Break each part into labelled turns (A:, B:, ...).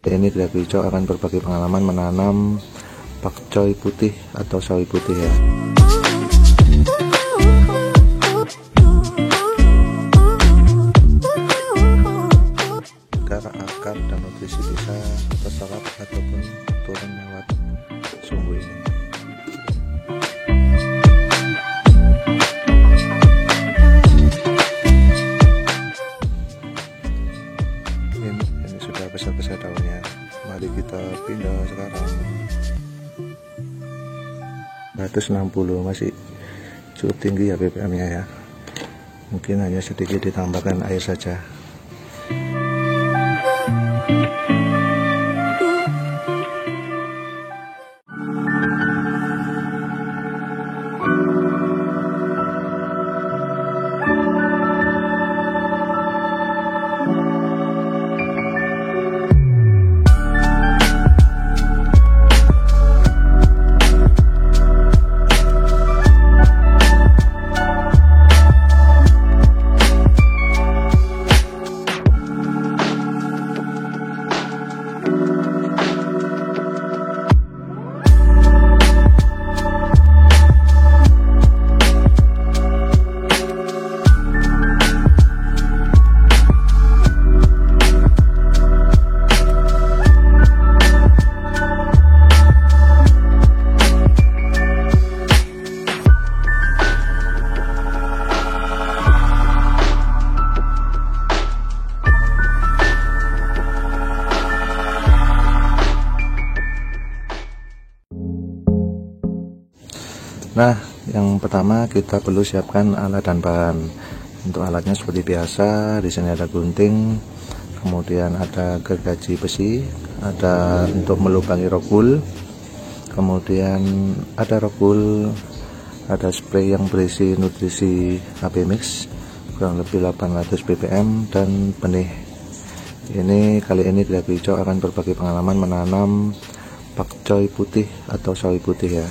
A: Ini Grab Hijau akan berbagi pengalaman menanam pakcoy putih atau sawi putih ya. Agar akar dan nutrisi bisa terserap ataupun turun lewat sumbu ini. Ini sudah besar-besar daunnya. Mari kita pindah sekarang. 160 masih cukup tinggi ya BBM nya ya. Mungkin hanya sedikit ditambahkan air saja. Nah, yang pertama kita perlu siapkan alat dan bahan. Untuk alatnya seperti biasa, di sini ada gunting, kemudian ada gergaji besi, ada untuk melubangi rogul, kemudian ada rogul, ada spray yang berisi nutrisi AB Mix kurang lebih 800 ppm dan benih. Ini kali ini Grab Hijau akan berbagi pengalaman menanam pakcoy putih atau sawi putih ya.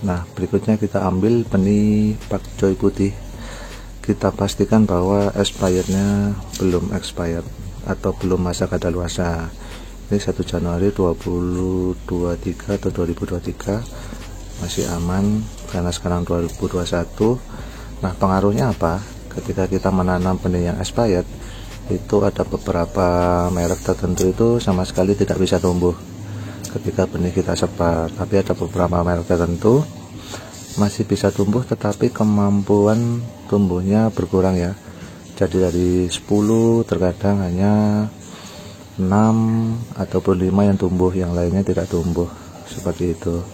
A: Nah, berikutnya kita ambil benih pakcoy putih. Kita pastikan bahwa expirednya belum expired atau belum masa kadaluarsa. Ini 1 Januari 2023 atau 2023, masih aman karena sekarang 2021. Nah, pengaruhnya apa? Ketika kita menanam benih yang expired, itu ada beberapa merek tertentu itu sama sekali tidak bisa tumbuh ketika benih kita sebar, tapi ada beberapa merek tertentu masih bisa tumbuh, tetapi kemampuan tumbuhnya berkurang ya. Jadi dari 10 terkadang hanya 6 ataupun 5 yang tumbuh, yang lainnya tidak tumbuh, seperti itu.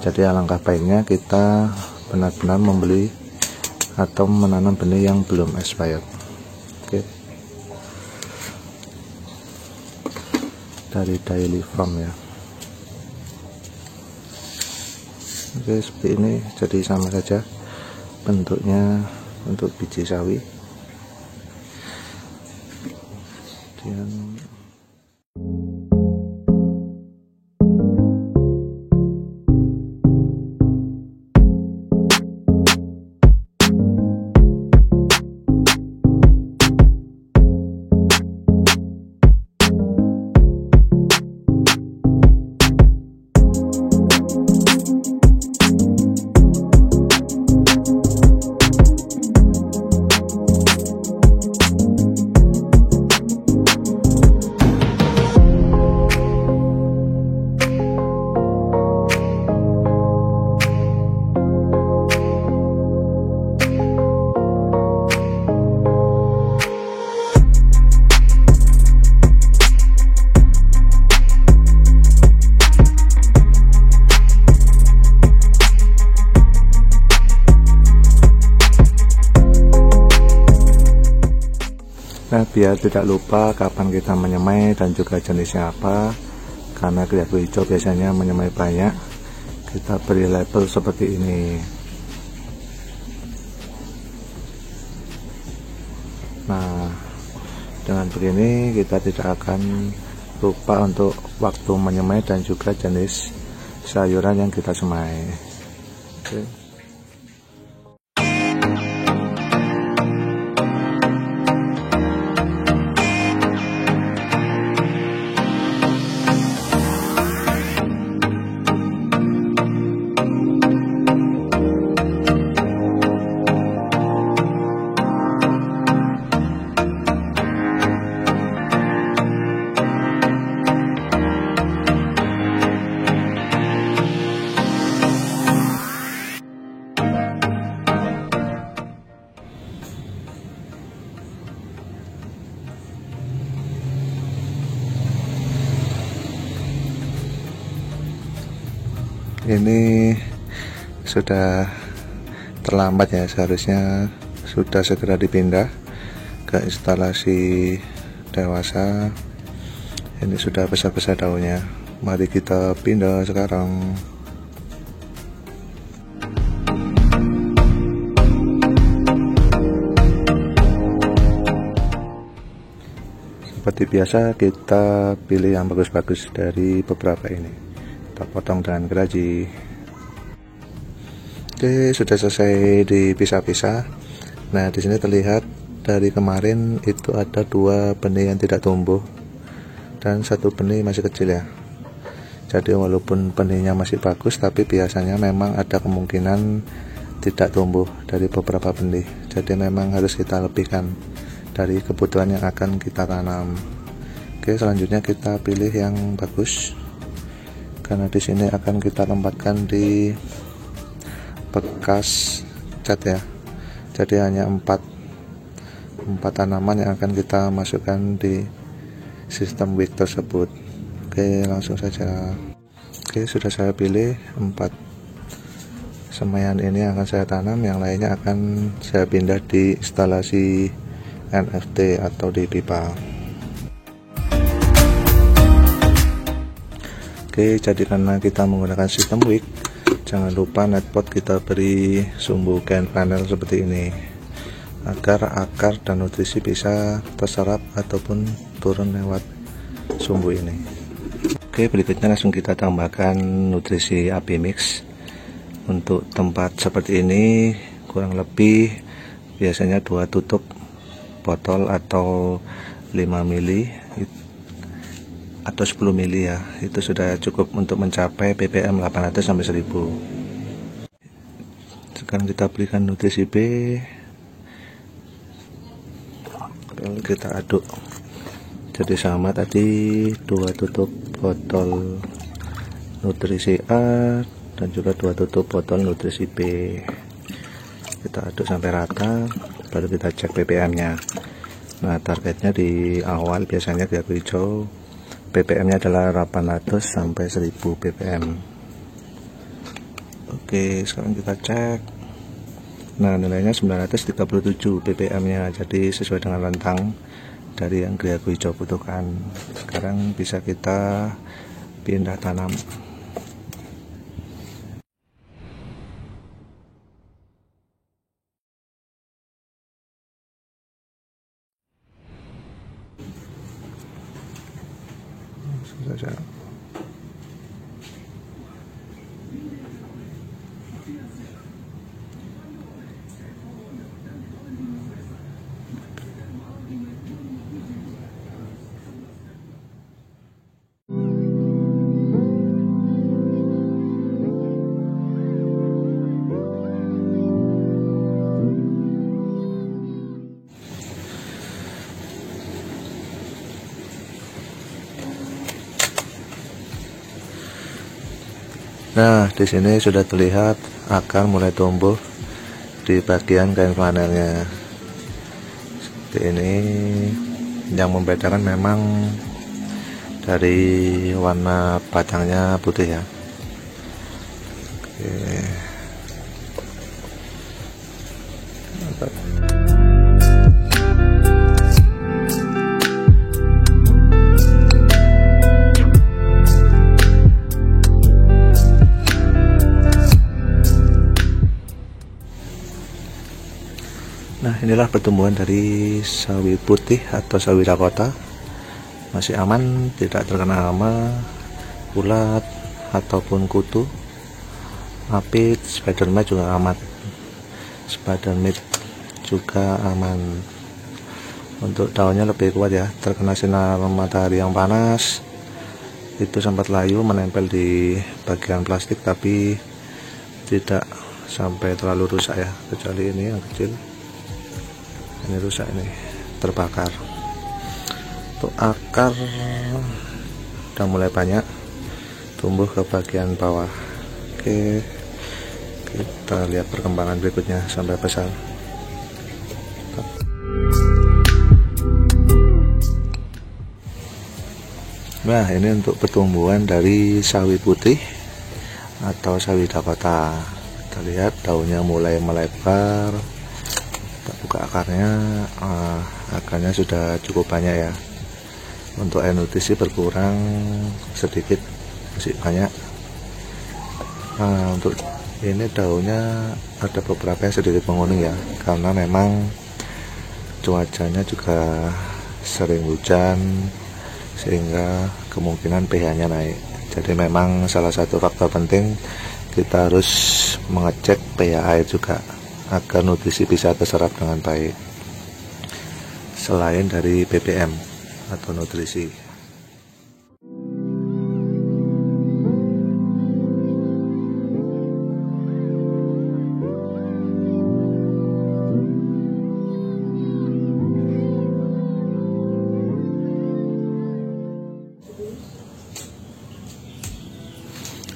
A: Jadi alangkah baiknya kita benar-benar membeli atau menanam benih yang belum expired. Oke. Dari Daily Farm ya. Oke, seperti ini, jadi sama saja bentuknya untuk biji sawi. Kemudian Nah, biar tidak lupa kapan kita menyemai dan juga jenisnya apa, karena griaku hijau biasanya menyemai banyak, kita beri label seperti ini. Nah, dengan begini kita tidak akan lupa untuk waktu menyemai dan juga jenis sayuran yang kita semai. Oke. Ini sudah terlambat ya, seharusnya sudah segera dipindah ke instalasi dewasa. Ini sudah besar-besar daunnya, mari kita pindah sekarang. Seperti biasa kita pilih yang bagus-bagus dari beberapa ini, kita potong dengan geraji. Oke, sudah selesai dipisah-pisah. Nah, di sini terlihat dari kemarin itu ada 2 benih yang tidak tumbuh dan 1 benih masih kecil ya. Jadi walaupun benihnya masih bagus, tapi biasanya memang ada kemungkinan tidak tumbuh dari beberapa benih. Jadi memang harus kita lebihkan dari kebutuhan yang akan kita tanam. Oke, selanjutnya kita pilih yang bagus, karena di sini akan kita tempatkan di bekas cat ya. Jadi hanya 4 tanaman yang akan kita masukkan di sistem wick tersebut. Oke, langsung saja. Oke, sudah saya pilih 4 semaian ini akan saya tanam, yang lainnya akan saya pindah di instalasi NFT atau di pipa. Oke, jadi karena kita menggunakan sistem wick, jangan lupa netpot kita beri sumbu can panel seperti ini, agar akar dan nutrisi bisa terserap ataupun turun lewat sumbu ini. Oke, berikutnya langsung kita tambahkan nutrisi AB Mix. Untuk tempat seperti ini kurang lebih biasanya 2 tutup botol atau 5 mili atau 10 mili ya, itu sudah cukup untuk mencapai ppm 800 sampai 1000. Sekarang kita berikan nutrisi B, lalu kita aduk. Jadi sama tadi 2 tutup botol nutrisi A dan juga 2 tutup botol nutrisi B. Kita aduk sampai rata, baru kita cek ppm nya. Nah, targetnya di awal biasanya griaku hijau ppm nya adalah 800 sampai 1000 ppm. Oke, sekarang kita cek. Nah, nilainya 937 ppm nya, jadi sesuai dengan rentang dari yang griaku hijau butuhkan. Sekarang bisa kita pindah tanam. Saja. Nah, di sini sudah terlihat akar mulai tumbuh di bagian kain flanelnya. Seperti ini, yang membedakan memang dari warna batangnya putih ya. Oke. Mantap. Nah, inilah pertumbuhan dari sawi putih atau sawi Dakota. Masih aman, tidak terkena hama, ulat ataupun kutu. Apit, spider mite juga aman. Spider mite juga aman. Untuk daunnya lebih kuat ya, terkena sinar matahari yang panas itu sempat layu menempel di bagian plastik, tapi tidak sampai terlalu rusak ya, kecuali ini yang kecil. Ini rusak, ini terbakar. Untuk akar udah mulai banyak tumbuh ke bagian bawah. Oke, kita lihat perkembangan berikutnya sampai besar. Nah, ini untuk pertumbuhan dari sawi putih atau sawi Dakota. Kita lihat daunnya mulai melebar. Kita buka akarnya, akarnya sudah cukup banyak ya. Untuk air nutrisi berkurang sedikit, masih banyak. Untuk ini daunnya ada beberapa yang sedikit menguning ya, karena memang cuacanya juga sering hujan, sehingga kemungkinan pH-nya naik. Jadi memang salah satu faktor penting kita harus mengecek pH air juga agar nutrisi bisa terserap dengan baik, selain dari BBM atau nutrisi.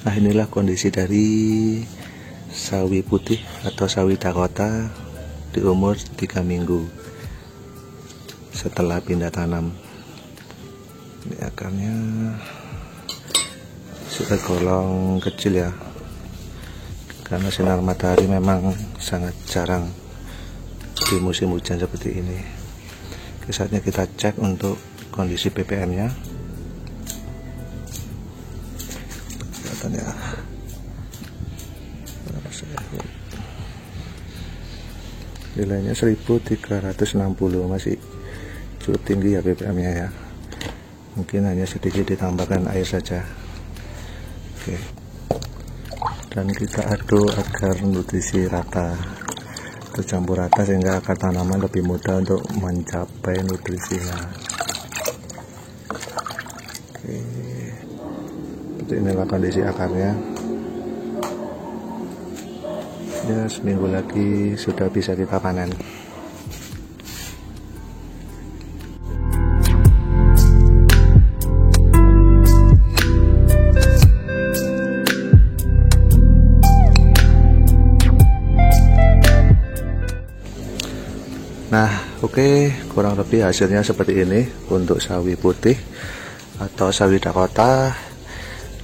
A: Nah, inilah kondisi dari sawi putih atau sawi Dakota di umur 3 minggu setelah pindah tanam. Ini akarnya sudah golong kecil ya, karena sinar matahari memang sangat jarang di musim hujan seperti ini. Saatnya kita cek untuk kondisi BBM nya. Ya, nilainya 1360, masih cukup tinggi ya BBM nya ya. Mungkin hanya sedikit ditambahkan air saja. Oke, dan kita aduk agar nutrisi rata, tercampur rata, sehingga akar tanaman lebih mudah untuk mencapai nutrisinya. Oke, inilah kondisi akarnya ya. Seminggu lagi sudah bisa kita panen. Nah, oke, kurang lebih hasilnya seperti ini untuk sawi putih atau sawi Dakota.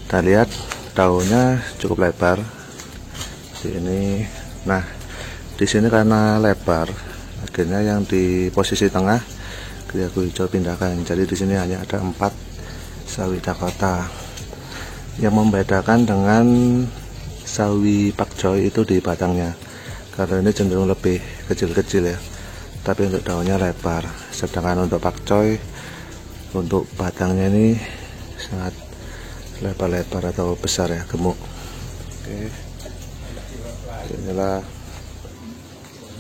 A: Kita lihat daunnya cukup lebar di ini. Nah, di sini karena lebar, akhirnya yang di posisi tengah aku hijau pindahkan. Jadi di sini hanya ada 4 sawi Dakota. Yang membedakan dengan sawi pakcoy itu di batangnya, karena ini cenderung lebih kecil-kecil ya, tapi untuk daunnya lebar. Sedangkan untuk pakcoy, untuk batangnya ini sangat lebar-lebar atau besar ya, gemuk. Oke, inilah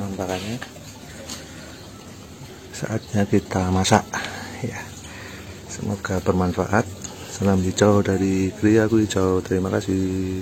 A: nampakannya. Saatnya kita masak ya. Semoga bermanfaat. Salam hijau dari Kriya Hijau. Terima kasih.